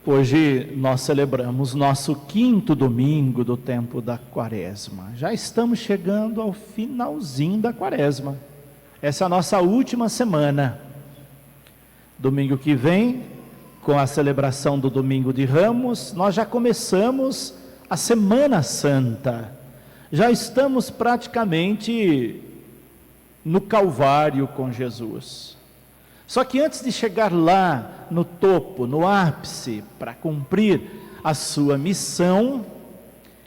Hoje nós celebramos nosso 5º domingo do tempo da Quaresma. Já estamos chegando ao finalzinho da Quaresma. Essa é a nossa última semana. Domingo que vem, com a celebração do Domingo de Ramos, nós já começamos a Semana Santa. Já estamos praticamente no Calvário com Jesus. Só que antes de chegar lá, no topo, no ápice, para cumprir a sua missão,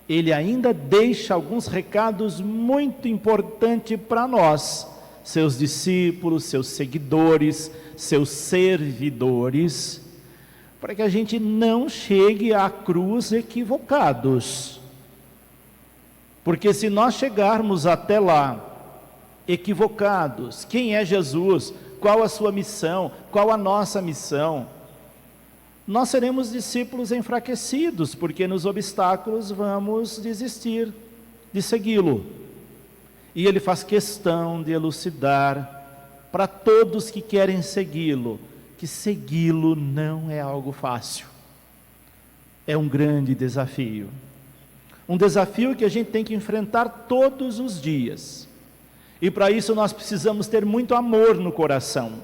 ele ainda deixa alguns recados muito importantes para nós, seus discípulos, seus seguidores, seus servidores, para que a gente não chegue à cruz equivocados. Porque se nós chegarmos até lá, equivocados, quem é Jesus? Qual a sua missão? Qual a nossa missão? Nós seremos discípulos enfraquecidos, porque nos obstáculos vamos desistir de segui-lo. E ele faz questão de elucidar para todos que querem segui-lo, que segui-lo não é algo fácil. É um grande desafio. Um desafio que a gente tem que enfrentar todos os dias. E para isso nós precisamos ter muito amor no coração,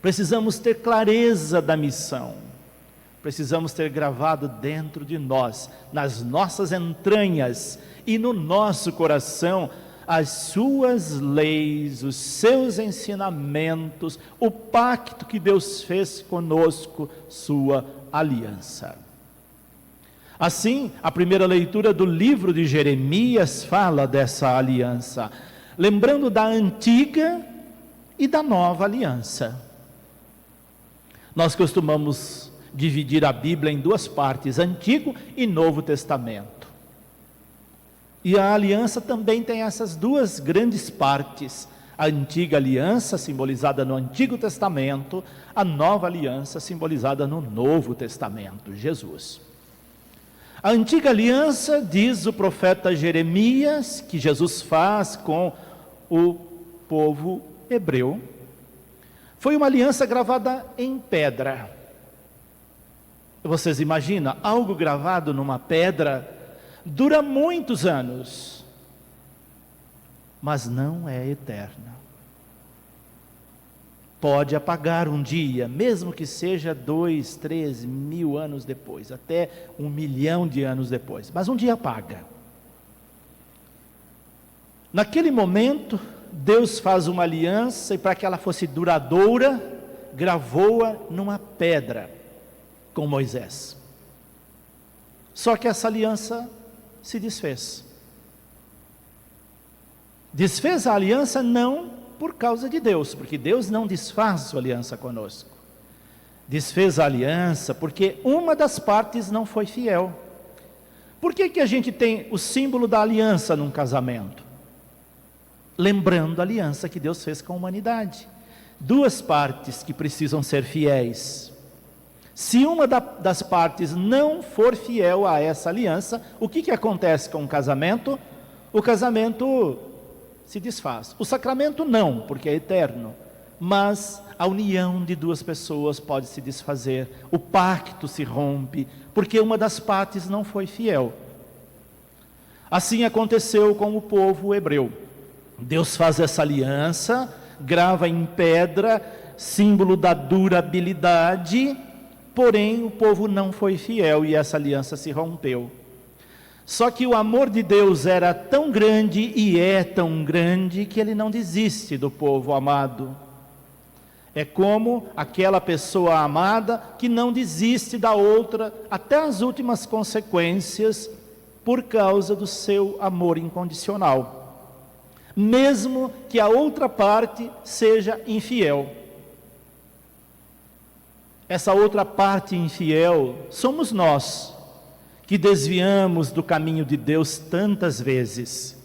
precisamos ter clareza da missão, precisamos ter gravado dentro de nós, nas nossas entranhas e no nosso coração, as suas leis, os seus ensinamentos, o pacto que Deus fez conosco, sua aliança. Assim, a primeira leitura do livro de Jeremias fala dessa aliança, lembrando da antiga e da nova aliança. Nós costumamos dividir a Bíblia em duas partes, Antigo e Novo Testamento. E a aliança também tem essas duas grandes partes, a antiga aliança simbolizada no Antigo Testamento, a nova aliança simbolizada no Novo Testamento, Jesus. A antiga aliança, diz o profeta Jeremias, que Jesus faz com o povo hebreu, foi uma aliança gravada em pedra. Vocês imaginam, algo gravado numa pedra dura muitos anos, mas não é eterno. Pode apagar um dia, mesmo que seja 2, 3 mil anos depois, até 1 milhão de anos depois, mas um dia apaga. Naquele momento, Deus faz uma aliança e para que ela fosse duradoura, gravou-a numa pedra com Moisés. Só que essa aliança se desfez. Desfez a aliança não por causa de Deus, porque Deus não desfaz sua aliança conosco. Desfez a aliança porque uma das partes não foi fiel. Por que a gente tem o símbolo da aliança num casamento? Lembrando a aliança que Deus fez com a humanidade. Duas partes que precisam ser fiéis. Se uma das partes não for fiel a essa aliança, o que acontece com o casamento? O casamento se desfaz. O sacramento não, porque é eterno, mas a união de duas pessoas pode se desfazer, o pacto se rompe, porque uma das partes não foi fiel. Assim aconteceu com o povo hebreu. Deus faz essa aliança, grava em pedra, símbolo da durabilidade, porém o povo não foi fiel e essa aliança se rompeu. Só que o amor de Deus era tão grande e é tão grande que ele não desiste do povo amado. É como aquela pessoa amada que não desiste da outra até as últimas consequências por causa do seu amor incondicional. Mesmo que a outra parte seja infiel. Essa outra parte infiel somos nós, que desviamos do caminho de Deus tantas vezes,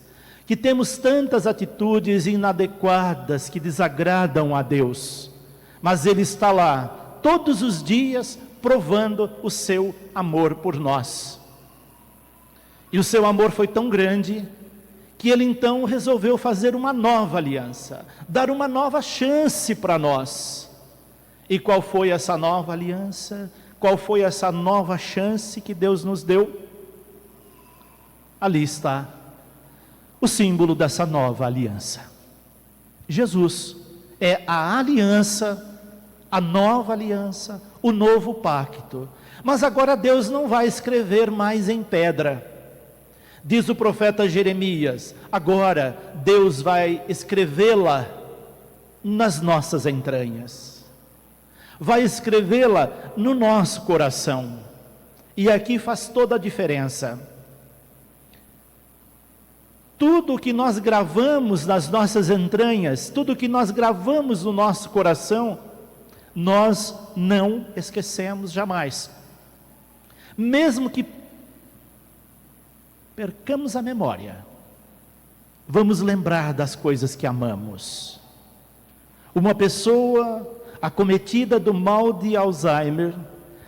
que temos tantas atitudes inadequadas que desagradam a Deus, mas Ele está lá, todos os dias, provando o seu amor por nós. E o seu amor foi tão grande, que Ele então resolveu fazer uma nova aliança, dar uma nova chance para nós. E qual foi essa nova aliança? Qual foi essa nova chance que Deus nos deu? Ali está o símbolo dessa nova aliança. Jesus é a aliança, a nova aliança, o novo pacto. Mas agora Deus não vai escrever mais em pedra. Diz o profeta Jeremias, agora Deus vai escrevê-la nas nossas entranhas. Vai escrevê-la no nosso coração. E aqui faz toda a diferença. Tudo que nós gravamos nas nossas entranhas, tudo que nós gravamos no nosso coração, nós não esquecemos jamais. Mesmo que percamos a memória, vamos lembrar das coisas que amamos. Uma pessoa acometida do mal de Alzheimer,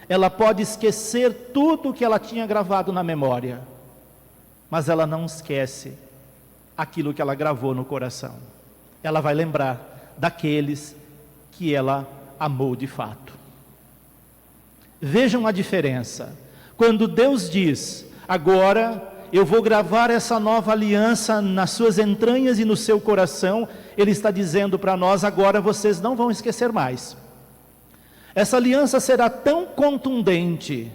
ela pode esquecer tudo que ela tinha gravado na memória, mas ela não esquece aquilo que ela gravou no coração. Ela vai lembrar daqueles que ela amou de fato. Vejam a diferença. Quando Deus diz, agora eu vou gravar essa nova aliança nas suas entranhas e no seu coração, Ele está dizendo para nós, agora vocês não vão esquecer mais. Essa aliança será tão contundente,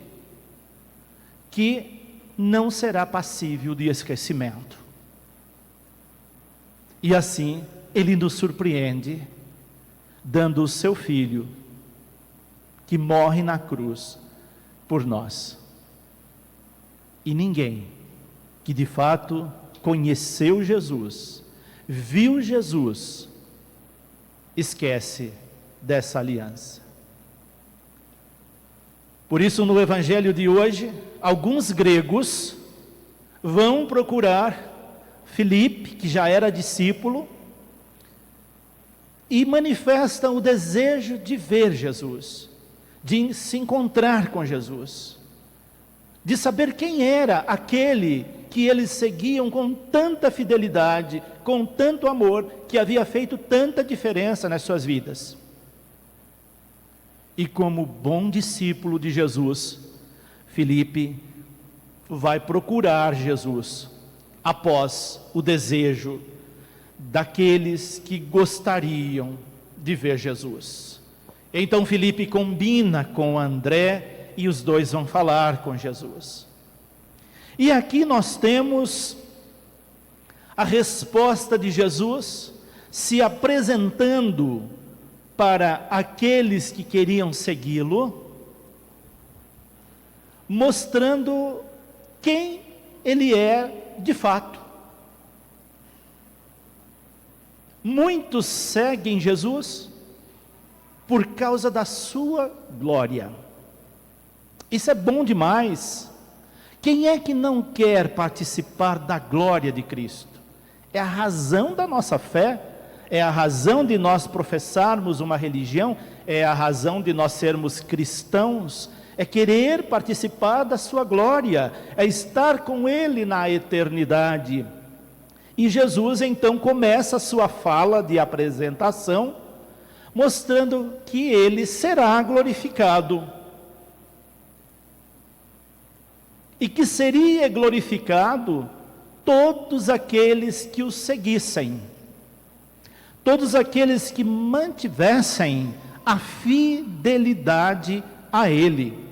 que não será passível de esquecimento. E assim, Ele nos surpreende, dando o seu Filho, que morre na cruz por nós. E ninguém que de fato conheceu Jesus, viu Jesus, esquece dessa aliança. Por isso, no Evangelho de hoje, alguns gregos vão procurar Filipe, que já era discípulo, e manifestam o desejo de ver Jesus, de se encontrar com Jesus, de saber quem era aquele que eles seguiam com tanta fidelidade, com tanto amor, que havia feito tanta diferença nas suas vidas. E como bom discípulo de Jesus, Filipe vai procurar Jesus, após o desejo daqueles que gostariam de ver Jesus. Então Filipe combina com André e os dois vão falar com Jesus. E aqui nós temos a resposta de Jesus se apresentando para aqueles que queriam segui-lo, mostrando quem ele é de fato. Muitos seguem Jesus por causa da sua glória. Isso é bom demais. Quem é que não quer participar da glória de Cristo? É a razão da nossa fé, é a razão de nós professarmos uma religião, é a razão de nós sermos cristãos, é querer participar da sua glória, é estar com Ele na eternidade. E Jesus então começa a sua fala de apresentação, mostrando que Ele será glorificado. E que seria glorificado todos aqueles que o seguissem, todos aqueles que mantivessem a fidelidade a Ele.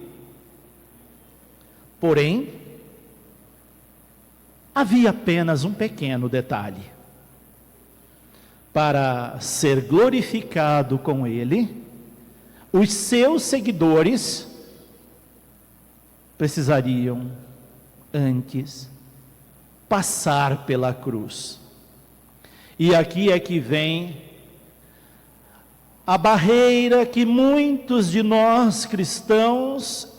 Porém, havia apenas um pequeno detalhe. Para ser glorificado com Ele, os seus seguidores precisariam antes passar pela cruz. E aqui é que vem a barreira que muitos de nós cristãos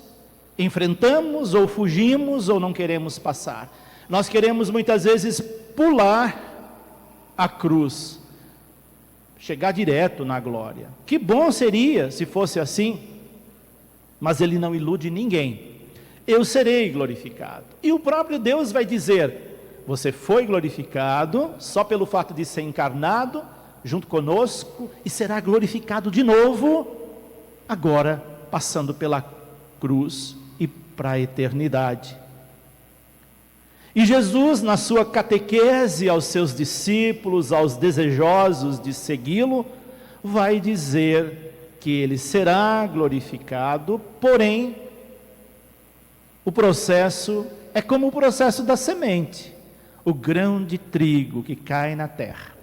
enfrentamos ou fugimos ou não queremos passar. Nós queremos muitas vezes pular a cruz, chegar direto na glória. Que bom seria se fosse assim, mas Ele não ilude ninguém. Eu serei glorificado. E o próprio Deus vai dizer, você foi glorificado só pelo fato de ser encarnado junto conosco e será glorificado de novo, agora passando pela cruz e para a eternidade. E Jesus, na sua catequese aos seus discípulos, aos desejosos de segui-lo, vai dizer que ele será glorificado, porém, o processo é como o processo da semente, o grão de trigo que cai na terra.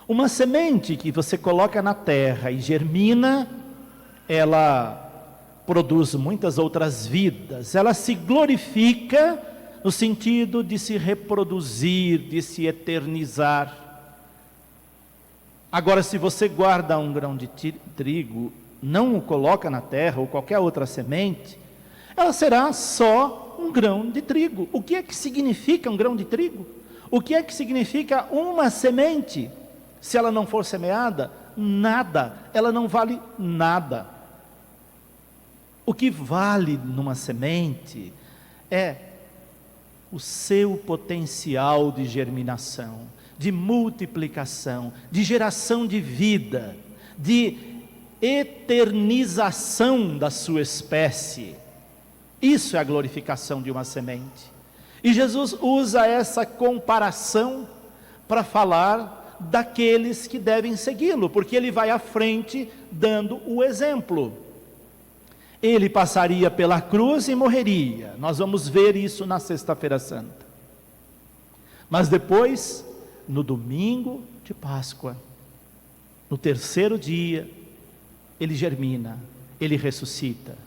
Uma semente que você coloca na terra e germina, ela produz muitas outras vidas, ela se glorifica no sentido de se reproduzir, de se eternizar. Agora, se você guarda um grão de trigo, não o coloca na terra ou qualquer outra semente, ela será só um grão de trigo. O que é que significa um grão de trigo? O que é que significa uma semente? Se ela não for semeada, nada, ela não vale nada. O que vale numa semente é o seu potencial de germinação, de multiplicação, de geração de vida, de eternização da sua espécie. Isso é a glorificação de uma semente. E Jesus usa essa comparação para falar daqueles que devem segui-lo, porque ele vai à frente dando o exemplo. Ele passaria pela cruz e morreria. Nós vamos ver isso na Sexta-feira Santa. Mas depois, no domingo de Páscoa, no terceiro dia, ele germina, ele ressuscita.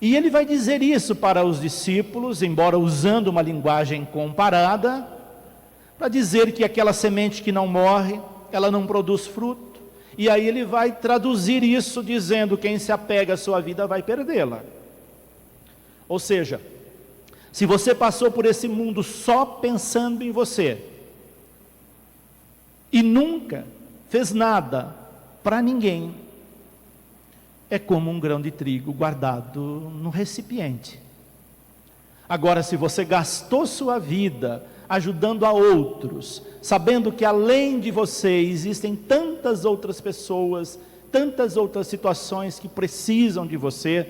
E ele vai dizer isso para os discípulos, embora usando uma linguagem comparada, para dizer que aquela semente que não morre, ela não produz fruto. E aí ele vai traduzir isso dizendo: quem se apega à sua vida vai perdê-la. Ou seja, se você passou por esse mundo só pensando em você, e nunca fez nada para ninguém, é como um grão de trigo guardado no recipiente. Agora, se você gastou sua vida ajudando a outros, sabendo que além de você existem tantas outras pessoas, tantas outras situações que precisam de você,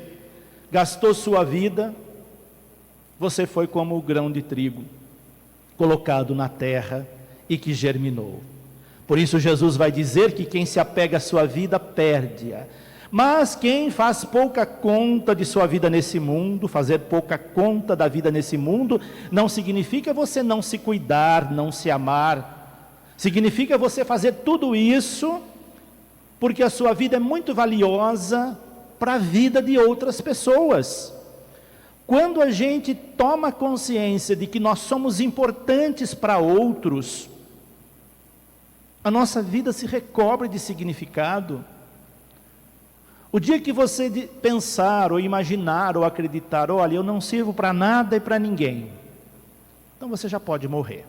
gastou sua vida, você foi como o grão de trigo colocado na terra e que germinou. Por isso Jesus vai dizer que quem se apega à sua vida perde-a. Mas quem faz pouca conta de sua vida nesse mundo, fazer pouca conta da vida nesse mundo, não significa você não se cuidar, não se amar. Significa você fazer tudo isso, porque a sua vida é muito valiosa para a vida de outras pessoas. Quando a gente toma consciência de que nós somos importantes para outros, a nossa vida se recobre de significado. O dia que você pensar, ou imaginar, ou acreditar: olha, eu não sirvo para nada e para ninguém, então você já pode morrer.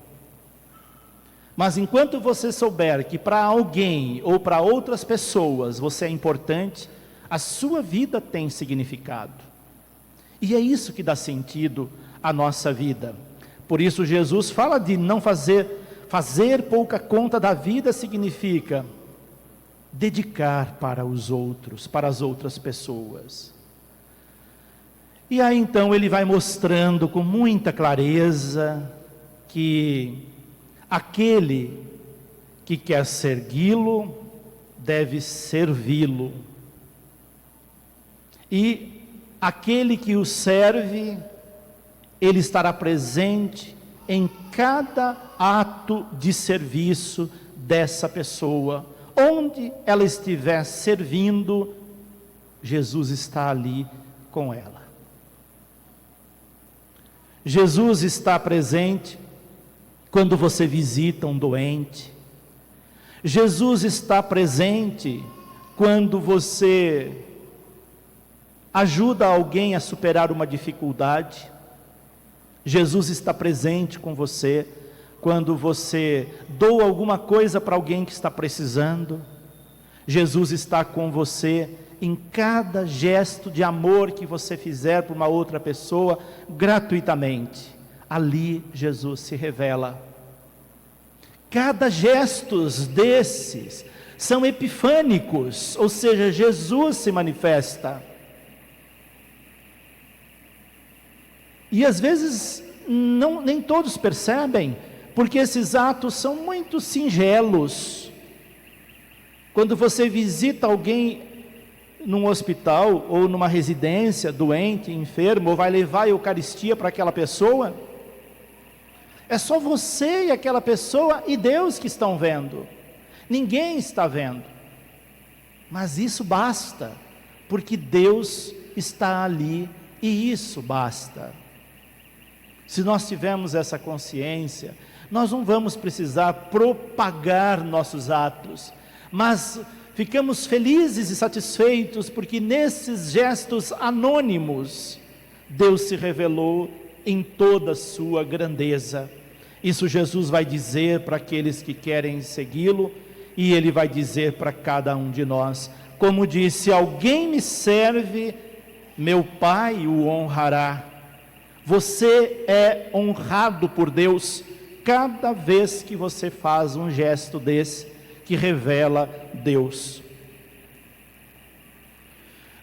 Mas enquanto você souber que para alguém, ou para outras pessoas, você é importante, a sua vida tem significado. E é isso que dá sentido à nossa vida. Por isso Jesus fala de não fazer pouca conta da vida, significa dedicar para os outros, para as outras pessoas. E aí então ele vai mostrando com muita clareza que aquele que quer segui-lo deve servi-lo, e aquele que o serve, ele estará presente em cada ato de serviço dessa pessoa. Onde ela estiver servindo, Jesus está ali com ela. Jesus está presente quando você visita um doente. Jesus está presente quando você ajuda alguém a superar uma dificuldade. Jesus está presente com você quando você doa alguma coisa para alguém que está precisando. Jesus está com você em cada gesto de amor que você fizer para uma outra pessoa, gratuitamente. Ali Jesus se revela. Cada gesto desses são epifânicos, ou seja, Jesus se manifesta. E às vezes nem todos percebem, porque esses atos são muito singelos. Quando você visita alguém num hospital ou numa residência, doente, enfermo, ou vai levar a Eucaristia para aquela pessoa, é só você e aquela pessoa e Deus que estão vendo. Ninguém está vendo. Mas isso basta, porque Deus está ali e isso basta. Se nós tivermos essa consciência, nós não vamos precisar propagar nossos atos, mas ficamos felizes e satisfeitos, porque nesses gestos anônimos, Deus se revelou em toda a sua grandeza. Isso Jesus vai dizer para aqueles que querem segui-lo, e Ele vai dizer para cada um de nós, como disse: alguém me serve, meu Pai o honrará. Você é honrado por Deus cada vez que você faz um gesto desse, que revela Deus.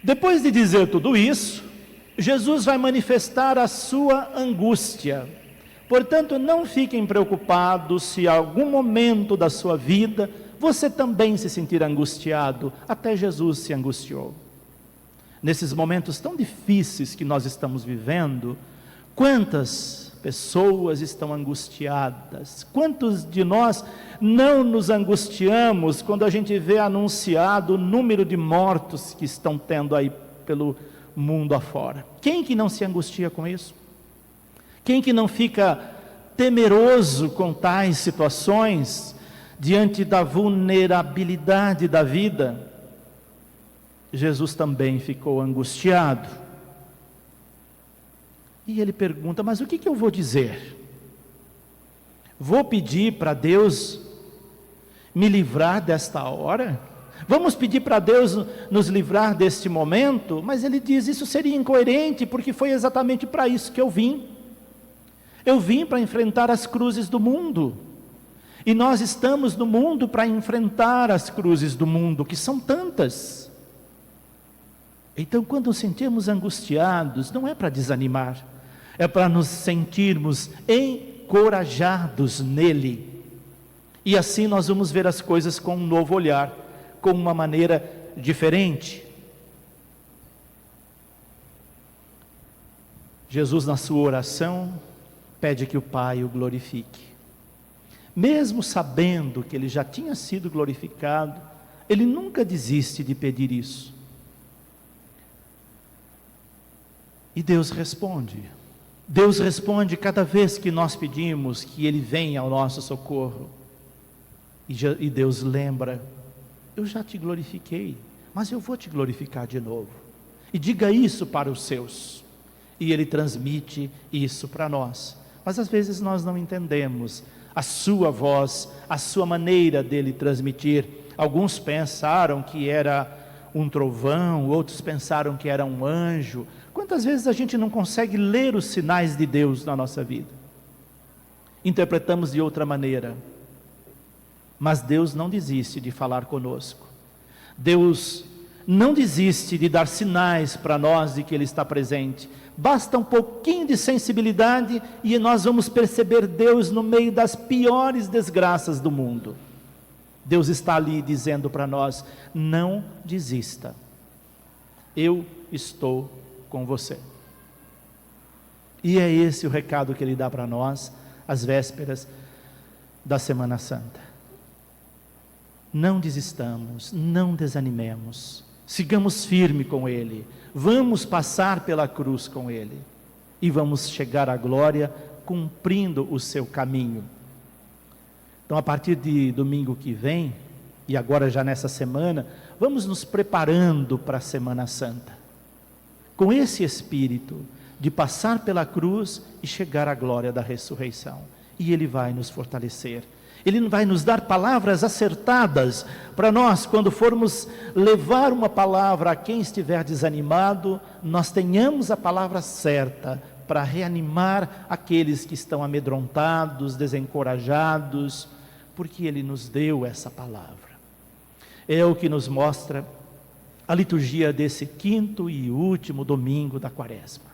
Depois de dizer tudo isso, Jesus vai manifestar a sua angústia. Portanto, não fiquem preocupados se em algum momento da sua vida você também se sentir angustiado. Até Jesus se angustiou. Nesses momentos tão difíceis que nós estamos vivendo, quantas pessoas estão angustiadas? Quantos de nós não nos angustiamos quando a gente vê anunciado o número de mortos que estão tendo aí pelo mundo afora? Quem que não se angustia com isso? Quem que não fica temeroso com tais situações, diante da vulnerabilidade da vida? Jesus também ficou angustiado. E ele pergunta: mas o que eu vou dizer? Vou pedir para Deus me livrar desta hora? Vamos pedir para Deus nos livrar deste momento? Mas ele diz: isso seria incoerente, porque foi exatamente para isso que eu vim. Eu vim para enfrentar as cruzes do mundo. E nós estamos no mundo para enfrentar as cruzes do mundo, que são tantas. Então, quando nos sentimos angustiados, não é para desanimar, é para nos sentirmos encorajados nele. E assim nós vamos ver as coisas com um novo olhar, com uma maneira diferente. Jesus, na sua oração, pede que o Pai o glorifique. Mesmo sabendo que ele já tinha sido glorificado, ele nunca desiste de pedir isso. E Deus responde. Deus responde cada vez que nós pedimos que Ele venha ao nosso socorro. E Deus lembra: eu já te glorifiquei, mas eu vou te glorificar de novo. E diga isso para os seus. E Ele transmite isso para nós. Mas às vezes nós não entendemos a sua voz, a sua maneira dele transmitir. Alguns pensaram que era um trovão, outros pensaram que era um anjo. Quantas vezes a gente não consegue ler os sinais de Deus na nossa vida? Interpretamos de outra maneira. Mas Deus não desiste de falar conosco. Deus não desiste de dar sinais para nós de que Ele está presente. Basta um pouquinho de sensibilidade e nós vamos perceber Deus no meio das piores desgraças do mundo. Deus está ali dizendo para nós: não desista, eu estou com você. E é esse o recado que Ele dá para nós às vésperas da Semana Santa. Não desistamos, não desanimemos, sigamos firme com Ele, vamos passar pela cruz com Ele, e vamos chegar à glória cumprindo o seu caminho. Então, a partir de domingo que vem, e agora já nessa semana, vamos nos preparando para a Semana Santa, com esse espírito de passar pela cruz e chegar à glória da ressurreição, e Ele vai nos fortalecer. Ele vai nos dar palavras acertadas para nós, quando formos levar uma palavra a quem estiver desanimado, nós tenhamos a palavra certa para reanimar aqueles que estão amedrontados, desencorajados, porque Ele nos deu essa palavra. É o que nos mostra a liturgia desse 5º e último domingo da Quaresma.